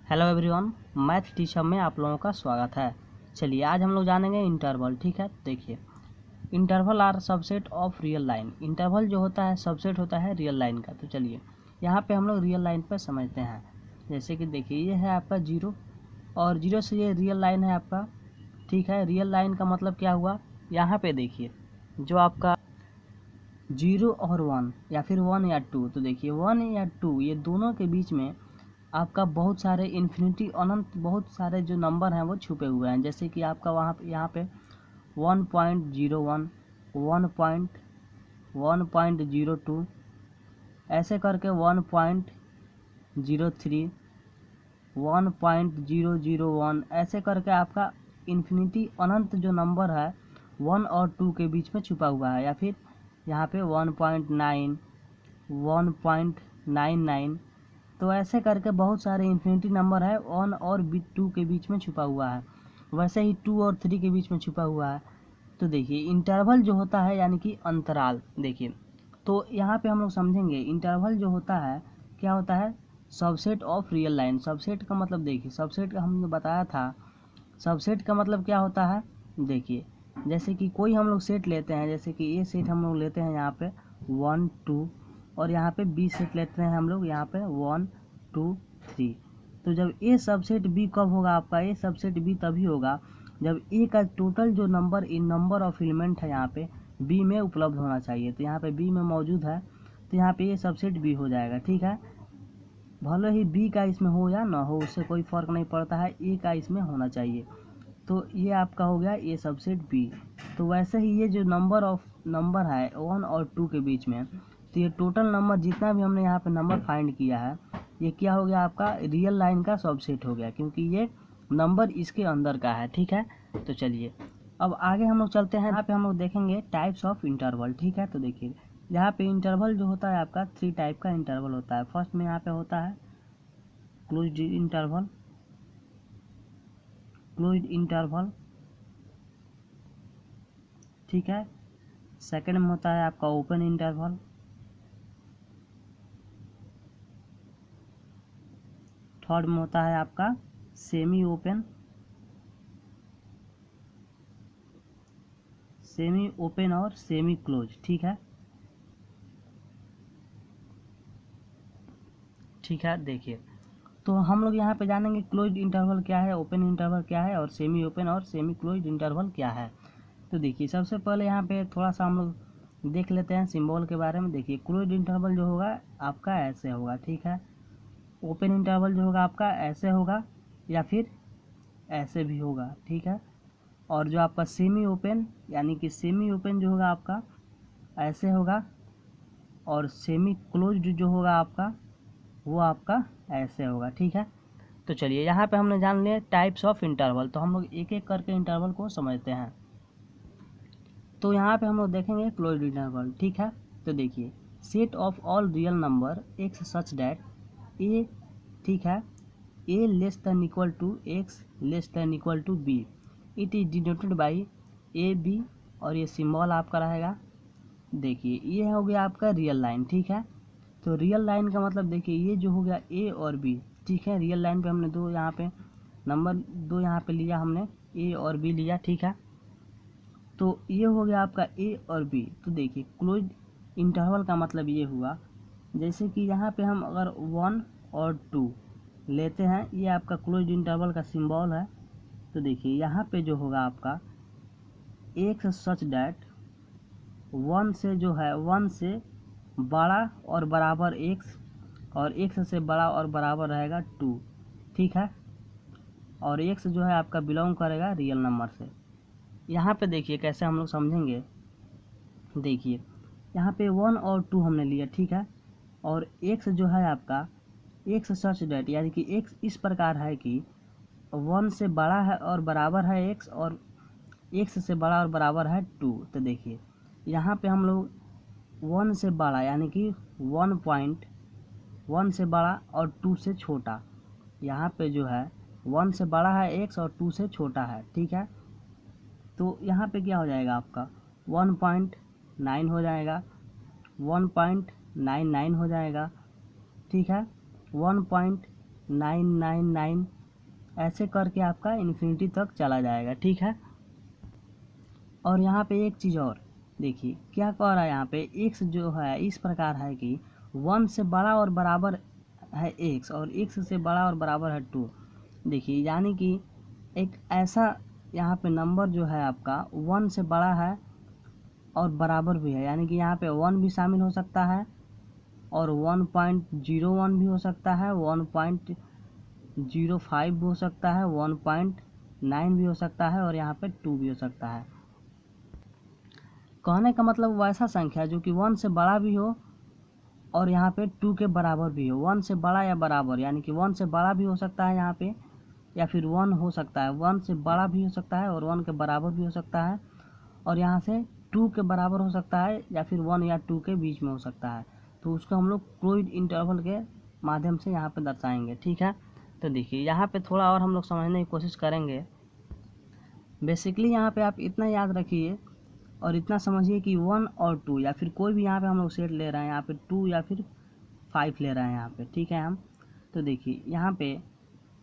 Hello everyone, math teacher में आप लोगों का स्वागत है। चलिए आज हम लोग जानेंगे इंटरवल। ठीक है, देखिए interval are subset of real line. Interval जो होता है सबसेट होता है रियल लाइन का। तो चलिए यहाँ पे हम लोग रियल लाइन पर समझते हैं। जैसे कि देखिए ये है आपका जीरो और जीरो से ये रियल लाइन है आपका। ठीक है, रियल लाइन का मतलब क्या हुआ, यहाँ पे देखिए जो आपका जीरो और वन या फिर वन या टू, तो देखिए वन या टू ये दोनों के बीच में आपका बहुत सारे इन्फिनिटी अनंत बहुत सारे जो नंबर हैं वो छुपे हुए हैं। जैसे कि आपका वहाँ पे यहाँ पे 1.01, 1.02 ऐसे करके 1.03, 1.001 ऐसे करके आपका इन्फिनिटी अनंत जो नंबर है 1 और 2 के बीच में छुपा हुआ है। या फिर यहाँ पे 1.9, 1.99, तो ऐसे करके बहुत सारे इन्फिनिटी नंबर है 1 और 2 के बीच में छुपा हुआ है। वैसे ही 2 और 3 के बीच में छुपा हुआ है। तो देखिए इंटरवल जो होता है यानी कि अंतराल, देखिए तो यहाँ पे हम लोग समझेंगे इंटरवल जो होता है क्या होता है, subset of real line. Subset का मतलब देखिए, सबसेट का हमने बताया था, सबसेट का मतलब क्या होता है। देखिए जैसे कि कोई हम लोग सेट लेते हैं, जैसे कि ये सेट हम लोग लेते हैं यहाँ पे 1 2 और यहाँ पे बी सेट लेते हैं हम लोग यहाँ पे 1 2 3। तो जब ए सबसेट बी कब होगा आपका, ए सबसेट बी तभी होगा जब ए का टोटल जो number in number of element है यहाँ पे बी में उपलब्ध होना चाहिए। तो यहाँ पे बी में मौजूद है तो यहाँ पे ए सबसेट बी हो जाएगा। ठीक है, भले ही बी का इसमें हो या ना हो उससे कोई फ़र्क नहीं पड़ता है, ए का इसमें होना चाहिए। तो ये आपका हो गया ए सबसेट बी। तो वैसे ही ये जो नंबर है 1 और 2 के बीच में, तो ये टोटल नंबर जितना भी हमने यहाँ पे नंबर फाइंड किया है ये क्या हो गया आपका रियल लाइन का सबसेट हो गया, क्योंकि ये नंबर इसके अंदर का है। ठीक है, तो चलिए अब आगे हम लोग चलते हैं। यहाँ पे हम लोग देखेंगे टाइप्स ऑफ इंटरवल। ठीक है, तो देखिए यहाँ पे इंटरवल जो होता है आपका 3 टाइप का इंटरवल होता है। फर्स्ट में यहाँ पे होता है क्लोज्ड इंटरवल, क्लोज्ड इंटरवल। ठीक है, सेकंड में होता है आपका ओपन इंटरवल, थर्ड में होता है आपका सेमी ओपन, सेमी ओपन और सेमी क्लोज। ठीक है, ठीक है, देखिए तो हम लोग यहाँ पे जानेंगे क्लोज्ड इंटरवल क्या है, ओपन इंटरवल क्या है और सेमी ओपन और सेमी क्लोज्ड इंटरवल क्या है। तो देखिए सबसे पहले यहाँ पे थोड़ा सा हम लोग देख लेते हैं सिंबल के बारे में। देखिए क्लोज्ड इंटरवल जो होगा आपका ऐसे होगा। ठीक है, ओपन इंटरवल जो होगा आपका ऐसे होगा या फिर ऐसे भी होगा। ठीक है, और जो आपका सेमी ओपन यानी कि सेमी ओपन जो होगा आपका ऐसे होगा और सेमी क्लोज्ड जो होगा आपका वो आपका ऐसे होगा। ठीक है, तो चलिए यहाँ पे हमने जान लिया टाइप्स ऑफ इंटरवल। तो हम लोग एक एक करके इंटरवल को समझते हैं। तो यहाँ पे हम लोग देखेंगे क्लोज्ड इंटरवल। ठीक है, तो देखिए set of all real number X such that A, ठीक है, A less than equal to x less than equal to B, it is denoted by A B और ये सिंबल आपका रहेगा। देखिए ये हो गया आपका रियल लाइन। ठीक है, तो रियल लाइन का मतलब देखिए ये जो हो गया ए और बी। ठीक है, रियल लाइन पे हमने दो यहाँ पे नंबर दो यहाँ पे लिया हमने ए और बी लिया। ठीक है, तो ये हो गया आपका ए और बी। तो देखिए क्लोज इंटरवल का मतलब ये हुआ जैसे कि यहाँ पे हम अगर 1 और 2 लेते हैं, ये आपका क्लोज इंटरवल का सिंबल है। तो देखिए यहाँ पे जो होगा आपका एक्स सच डैट 1 से जो है 1 से बड़ा और बराबर एक्स और एक्स से बड़ा और बराबर रहेगा 2। ठीक है, और एक्स जो है आपका बिलोंग करेगा रियल नंबर से। यहाँ पे देखिए कैसे हम लोग समझेंगे। देखिए यहाँ पे 1 और 2 हमने लिया। ठीक है, और एक्स जो है आपका एक्स सच डैट यानी कि एक्स इस प्रकार है कि 1 से बड़ा है और बराबर है एक्स और एक्स से बड़ा और बराबर है 2। तो देखिए यहाँ पे हम लोग 1 से बड़ा यानी कि 1 से बड़ा और 2 से छोटा, यहाँ पे जो है 1 से बड़ा है एक्स और 2 से छोटा है। ठीक है, तो यहाँ पे क्या हो जाएगा आपका 1.9 हो जाएगा, 1.99 हो जाएगा। ठीक है, 999 ऐसे करके आपका इन्फिनिटी तक चला जाएगा, ठीक है। और यहाँ पे एक चीज़ और देखिए क्या कह रहा है, यहाँ पे x जो है इस प्रकार है कि 1 से बड़ा और बराबर है x और x से बड़ा और बराबर है 2। देखिए यानी कि एक ऐसा यहाँ पे नंबर जो है आपका 1 से बड़ा है और बराबर भी है, यानी कि यहाँ पे 1 भी शामिल हो सकता है और 1.01 भी हो सकता है, 1.05 भी हो सकता है, 1.9 भी हो सकता है और यहाँ पे 2 भी हो सकता है। कहने का मतलब वैसा संख्या जो कि 1 से बड़ा भी हो और यहाँ पे 2 के बराबर भी हो। 1 से बड़ा या बराबर, यानी कि 1 से बड़ा भी हो सकता है यहाँ पे, या फिर 1 हो सकता है, 1 से बड़ा भी हो सकता है और 1 के बराबर भी हो सकता है, और यहाँ से 2 के बराबर हो सकता है या फिर 1 या 2 के बीच में हो सकता है। तो उसको हम लोग क्लोज्ड इंटरवल के माध्यम से यहाँ पे दर्शाएंगे, ठीक है। तो देखिए यहाँ पे थोड़ा और हम लोग समझने की कोशिश करेंगे। बेसिकली यहाँ पे आप इतना याद रखिए और इतना समझिए कि 1 और 2 या फिर कोई भी यहाँ पे हम लोग सेट ले रहे हैं, यहाँ पे 2 या फिर 5 ले रहे हैं यहाँ पे, ठीक है हम। तो देखिए यहाँ पे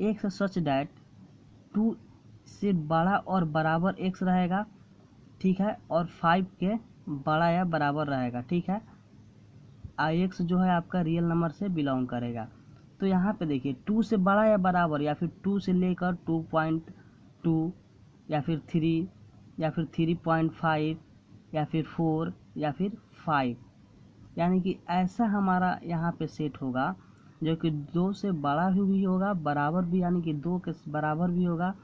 x सच डैट 2 से बड़ा और बराबर x रहेगा, ठीक है, और 5 के बड़ा या बराबर रहेगा, ठीक है। x जो है आपका रियल नंबर से बिलोंग करेगा। तो यहाँ पे देखिए 2 से बड़ा या बराबर या फिर 2 से लेकर 2.2 या फिर 3 या फिर 3.5 या फिर 4 या फिर 5, यानी कि ऐसा हमारा यहाँ पे सेट होगा जो कि 2 से बड़ा भी होगा, बराबर भी यानी कि 2 के बराबर भी होगा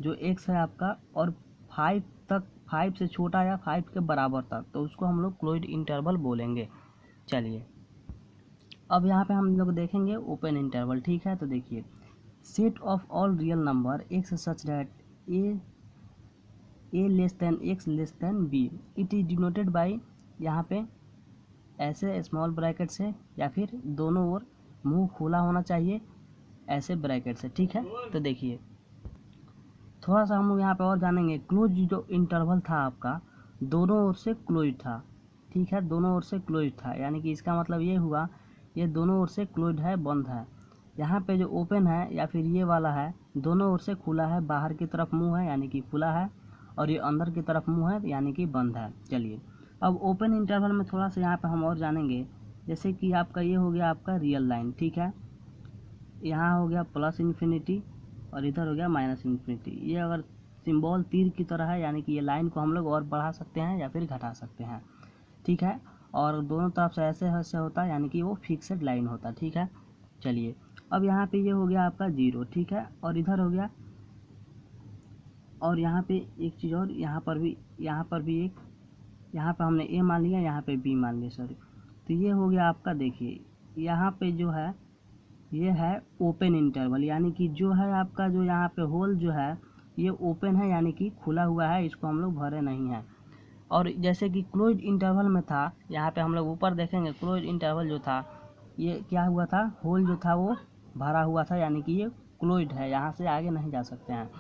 जो x है आपका, और 5 तक, 5 से छोटा या 5 के बराबर तक, तो उसको हम लोग क्लोज्ड इंटरवल बोलेंगे। चलिए अब यहाँ पे हम लोग देखेंगे ओपन इंटरवल, ठीक है। तो देखिए set of all real number x such that a less than x less than b, it is denoted by, यहाँ पे ऐसे स्मॉल ब्रैकेट से या फिर दोनों ओर मुंह खुला होना चाहिए ऐसे ब्रैकेट से, ठीक है। तो देखिए थोड़ा सा हम लोग यहाँ पे और जानेंगे। क्लोज जो इंटरवल था आपका दोनों ओर से क्लोज था, ठीक है, दोनों ओर से क्लोज था, यानी कि इसका मतलब ये हुआ ये दोनों ओर से क्लोज है, बंद है। यहाँ पे जो ओपन है या फिर ये वाला है दोनों ओर से खुला है, बाहर की तरफ मुंह है यानी कि खुला है, और ये अंदर की तरफ मुंह है यानी कि बंद है। चलिए अब ओपन इंटरवल में थोड़ा सा यहाँ पे हम और जानेंगे। जैसे कि आपका ये हो गया आपका रियल लाइन, ठीक है, यहाँ हो गया प्लस इन्फिनिटी और इधर हो गया माइनस इन्फिनिटी। ये अगर सिंबल तीर की तरह है यानी कि ये लाइन को हम लोग और बढ़ा सकते हैं या फिर घटा सकते हैं, ठीक है, और दोनों तरफ से ऐसे ऐसे होता है यानी कि वो फिक्स्ड लाइन होता है, ठीक है। चलिए अब यहाँ पे ये हो गया आपका 0, ठीक है, और इधर हो गया, और यहाँ पे एक चीज़ और, यहाँ पर भी एक, यहाँ पे हमने ए मान लिया, यहाँ पे बी मान लिया, सॉरी। तो ये हो गया आपका, देखिए यहाँ पे जो है ये है ओपन इंटरवल, यानी कि जो है आपका जो यहाँ पे होल जो है ये ओपन है यानी कि खुला हुआ है, इसको हम लोग भरे नहीं है। और जैसे कि क्लोज्ड इंटरवल में था, यहाँ पे हम लोग ऊपर देखेंगे क्लोज्ड इंटरवल जो था ये क्या हुआ था, होल जो था वो भरा हुआ था, यानी कि ये क्लोज्ड है, यहाँ से आगे नहीं जा सकते हैं।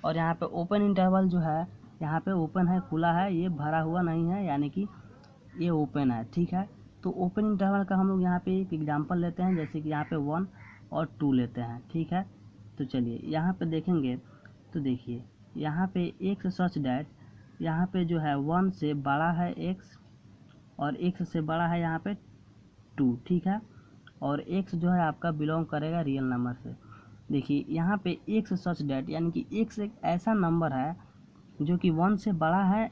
और यहाँ पे ओपन इंटरवल जो है यहाँ पे ओपन है, खुला है, ये भरा हुआ नहीं है, यानी कि ये ओपन है, ठीक है। तो ओपन इंटरवल का हम लोग यहाँ पे एक एग्जांपल लेते हैं, जैसे कि यहाँ पे 1 और 2 लेते हैं, ठीक है। तो चलिए यहाँ पे देखेंगे, तो देखिए यहाँ पे x सच डैट, यहाँ पे जो है 1 से बड़ा है x और x से बड़ा है यहाँ पे 2, ठीक है, और x जो है आपका बिलोंग करेगा रियल नंबर से। देखिए यहाँ पे x सच डैट यानी कि x एक ऐसा नंबर है जो कि 1 से बड़ा है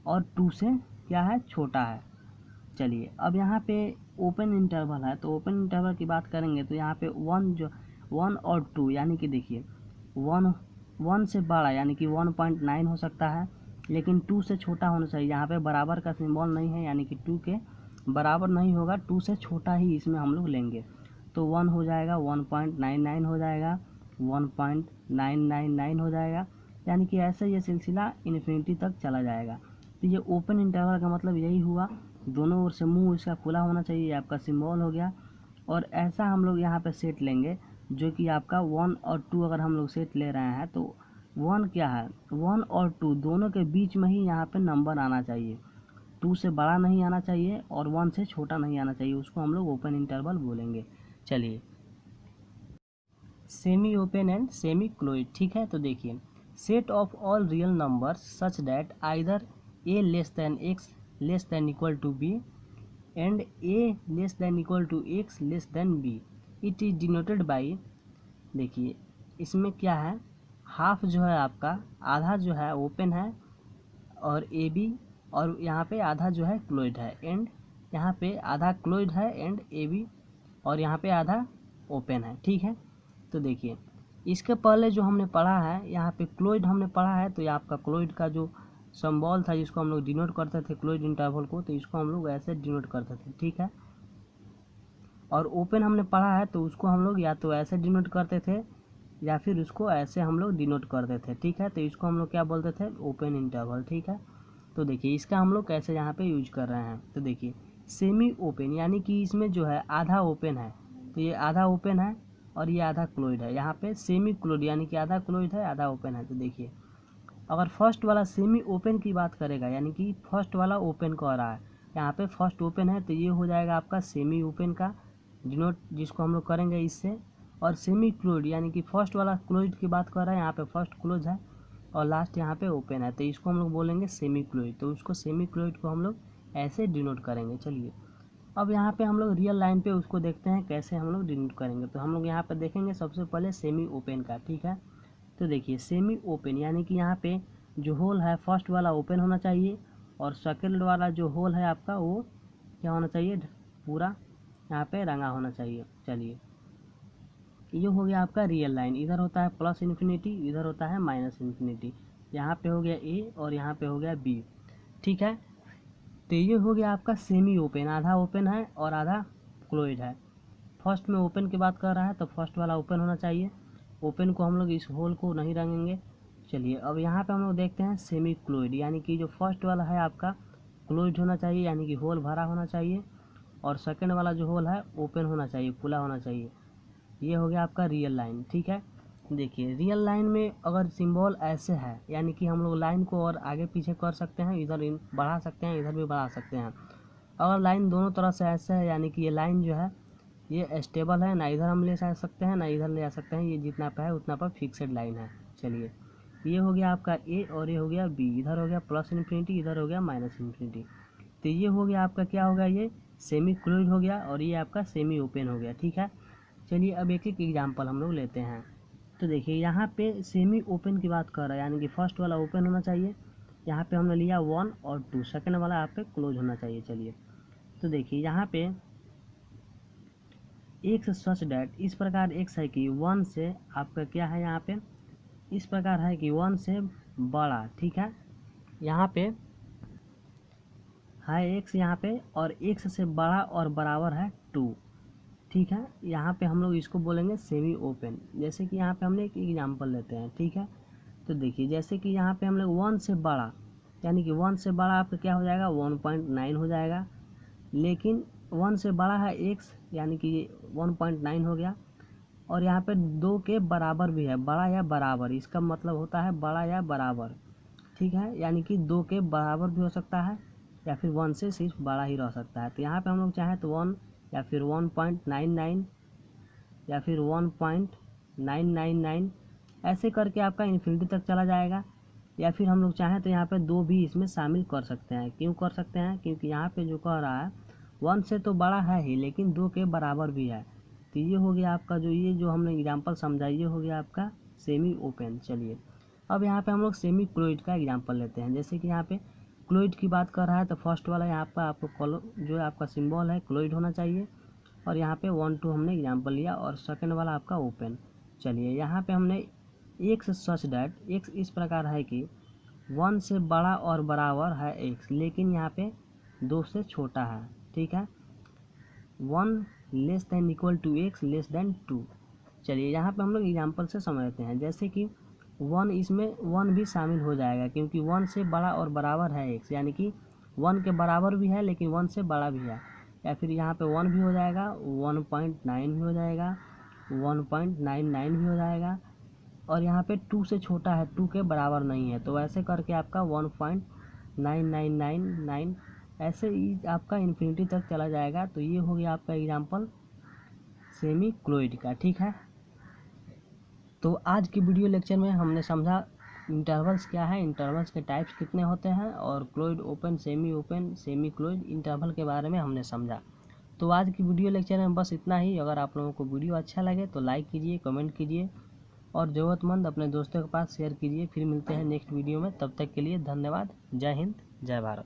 और 2 से क्या है, छोटा है। चलिए अब यहाँ पे ओपन इंटरवल है, तो ओपन इंटरवल की बात करेंगे तो यहाँ पे 1 और 2, यानी कि देखिए 1 से बड़ा यानी कि 1.9 हो सकता है, लेकिन 2 से छोटा होना चाहिए। यहाँ पे बराबर का सिंबल नहीं है, यानी कि 2 के बराबर नहीं होगा, 2 से छोटा ही इसमें हम लोग लेंगे। तो 1 हो जाएगा, 1.99 हो जाएगा, 1.999 हो जाएगा, यानी कि ऐसे ये सिलसिला इन्फिनिटी तक चला जाएगा। तो ये ओपन इंटरवल का मतलब यही हुआ, दोनों ओर से मुंह इसका खुला होना चाहिए, आपका सिंबल हो गया। और ऐसा हम लोग यहाँ पे सेट लेंगे जो कि आपका 1 और 2 अगर हम लोग सेट ले रहे हैं तो 1 क्या है, 1 और 2 दोनों के बीच में ही यहाँ पे नंबर आना चाहिए, 2 से बड़ा नहीं आना चाहिए और 1 से छोटा नहीं आना चाहिए, उसको हम लोग ओपन इंटरवल बोलेंगे। चलिए semi open and semi closed, ठीक है। तो देखिए set of all real numbers such that either a less than x less than equal to b and a less than equal to x less than b, it is denoted by, देखिए इसमें क्या है, half जो है आपका, आधा जो है ओपन है और ए बी, और यहाँ पे आधा जो है क्लोइड है, एंड यहाँ पे आधा क्लोइड है एंड ए बी, और यहाँ पे आधा ओपन है, ठीक है। तो देखिए इसके पहले जो हमने पढ़ा है यहाँ पे क्लोइड हमने पढ़ा है, तो ये आपका क्लोइड का जो सिंबल था जिसको हम लोग डिनोट करते थे क्लोइड इंटरवल को, तो इसको हम लोग ऐसे डिनोट करते थे, ठीक है। और ओपन हमने पढ़ा है तो उसको हम लोग या तो ऐसे डिनोट करते थे या फिर उसको ऐसे हम लोग डिनोट करते थे, ठीक है। तो इसको हम लोग क्या बोलते थे, ओपन इंटरवल, ठीक है। तो देखिए इसका हम लोग कैसे यहाँ पे यूज कर रहे हैं, तो देखिए सेमी ओपन यानी कि इसमें जो है आधा ओपन है, तो ये आधा ओपन है और ये आधा क्लोइड है। यहाँ पे सेमी क्लोइड यानी कि आधा क्लोइड है आधा ओपन है। तो देखिए अगर फर्स्ट वाला सेमी ओपन की बात करेगा यानी कि फर्स्ट वाला ओपन कह रहा है, यहाँ पे फर्स्ट ओपन है तो ये हो जाएगा आपका सेमी ओपन का डिनोट, जिसको हम लोग करेंगे इससे। और सेमी क्लोइड यानी कि फर्स्ट वाला क्लोइड की बात कर रहा है, यहाँ पे फर्स्ट क्लोज है और लास्ट यहाँ पे ओपन है, तो इसको हम लोग बोलेंगे सेमी क्लोइड। तो उसको सेमी क्लोइड को हम लोग ऐसे डिनोट करेंगे। चलिए अब यहाँ पे हम लोग रियल लाइन पे उसको देखते हैं कैसे हम लोग डिनोट करेंगे। तो हम लोग यहाँ पे देखेंगे सबसे पहले सेमी ओपन का, ठीक है। तो देखिए सेमी ओपन यानी कि यहाँ पे जो होल है फर्स्ट वाला ओपन होना चाहिए और सेकंड वाला जो होल है आपका वो क्या होना चाहिए, पूरा यहाँ पे रंगा होना चाहिए। चलिए ये हो गया आपका रियल लाइन, इधर होता है प्लस इन्फिनिटी, इधर होता है माइनस इन्फिनिटी, यहाँ पे हो गया ए और यहाँ पे हो गया बी, ठीक है। तो ये हो गया आपका सेमी ओपन, आधा ओपन है और आधा क्लोइड है। फर्स्ट में ओपन की बात कर रहा है तो फर्स्ट वाला ओपन होना चाहिए, ओपन को हम लोग इस होल को नहीं रंगेंगे। चलिए अब यहाँ पे हम लोग देखते हैं सेमी क्लोइड यानी कि जो फर्स्ट वाला है आपका क्लोइड होना चाहिए यानी कि होल भरा होना चाहिए, और सेकंड वाला जो होल है ओपन होना चाहिए, खुला होना चाहिए। ये हो गया आपका रियल लाइन, ठीक है। देखिए रियल लाइन में अगर सिंबल ऐसे है यानी कि हम लोग लाइन को और आगे पीछे कर सकते हैं, इधर बढ़ा सकते हैं इधर भी बढ़ा सकते हैं। अगर लाइन दोनों तरह से ऐसे है यानी कि ये लाइन जो है ये स्टेबल है, ना इधर हम ले जा सकते हैं ना इधर ले जा सकते हैं, ये जितना पे है उतना पर फिक्सेड लाइन है। चलिए ये हो गया आपका ए और ये हो गया बी, इधर हो गया प्लस इन्फिनिटी इधर हो गया माइनस इन्फिनिटी। तो ये हो गया आपका क्या हो गया, ये सेमी क्लोज हो गया और ये आपका सेमी ओपन हो गया, ठीक है। चलिए अब एक एक एग्जाम्पल हम लोग लेते हैं। तो देखिए यहाँ पे सेमी ओपन की बात कर रहा है यानी कि फर्स्ट वाला ओपन होना चाहिए, यहाँ पे हमने लिया 1 और 2, सेकंड वाला यहाँ पे क्लोज होना चाहिए। चलिए तो देखिए यहाँ पे एक्स सच डैट, इस प्रकार एक्स है कि 1 से आपका क्या है, यहाँ पे इस प्रकार है कि 1 से बड़ा, ठीक है। यहाँ पे है एक्स यहाँ पे और एक्स से बड़ा और बराबर है 2, ठीक है। यहाँ पे हम लोग इसको बोलेंगे सेमी ओपन। जैसे कि यहाँ पे हमने एक एग्जांपल लेते हैं, ठीक है। तो देखिए जैसे कि यहाँ पे हम लोग 1 से बड़ा यानी कि 1 से बड़ा आपका क्या हो जाएगा 1.9 हो जाएगा, लेकिन 1 से बड़ा है एक्स यानी कि 1.9 हो गया, और यहाँ पे 2 के बराबर भी है, बड़ा या बराबर, इसका मतलब होता है बड़ा या बराबर, ठीक है। यानी कि 2 के बराबर भी हो सकता है या फिर 1 से सिर्फ बड़ा ही रह सकता है। तो यहाँ पे हम लोग चाहें तो 1 या फिर 1.99 या फिर 1.999 ऐसे करके आपका इन्फिनिटी तक चला जाएगा, या फिर हम लोग चाहें तो यहाँ पे 2 भी इसमें शामिल कर सकते हैं। क्यों कर सकते हैं, क्योंकि यहाँ पे जो कह रहा है 1 से तो बड़ा है ही लेकिन 2 के बराबर भी है। तो ये हो गया आपका जो ये जो हमने एग्जाम्पल समझा, ये हो गया आपका सेमी ओपन। चलिए अब यहाँ पे हम लोग सेमी क्लोइड का एग्जाम्पल लेते हैं। जैसे कि यहाँ पे क्लोइड की बात कर रहा है तो फर्स्ट वाला यहाँ पर आपको जो आपका सिंबल है क्लोइड होना चाहिए, और यहाँ पे 1 2 हमने एग्जाम्पल लिया, और सेकंड वाला आपका ओपन। चलिए यहाँ पे हमने एक्स सच डैट, एक्स इस प्रकार है कि 1 से बड़ा और बराबर है एक्स, लेकिन यहाँ पे 2 से छोटा है, ठीक है। 1 less than equal to x less than 2। चलिए यहाँ पे हम लोग एग्जाम्पल से समझते हैं। जैसे कि 1, इसमें 1 भी शामिल हो जाएगा क्योंकि 1 से बड़ा और बराबर है एक्स, यानी कि 1 के बराबर भी है लेकिन 1 से बड़ा भी है, या फिर यहाँ पे 1 भी हो जाएगा, 1.9 भी हो जाएगा, 1.99 भी हो जाएगा, और यहाँ पे 2 से छोटा है, 2 के बराबर नहीं है, तो ऐसे करके आपका 1.9999 ऐसे ही आपका इन्फिनिटी तक चला जाएगा। तो ये हो गया आपका एग्जाम्पल सेमी क्लोइड का, ठीक है। तो आज की वीडियो लेक्चर में हमने समझा इंटरवल्स क्या है, इंटरवल्स के टाइप्स कितने होते हैं और closed open, semi closed interval के बारे में हमने समझा। तो आज की वीडियो लेक्चर में बस इतना ही। अगर आप लोगों को वीडियो अच्छा लगे तो लाइक कीजिए, कमेंट कीजिए और ज़रूरतमंद अपने दोस्तों के पास शेयर कीजिए। फिर मिलते हैं नेक्स्ट वीडियो में, तब तक के लिए धन्यवाद। जय हिंद, जय भारत।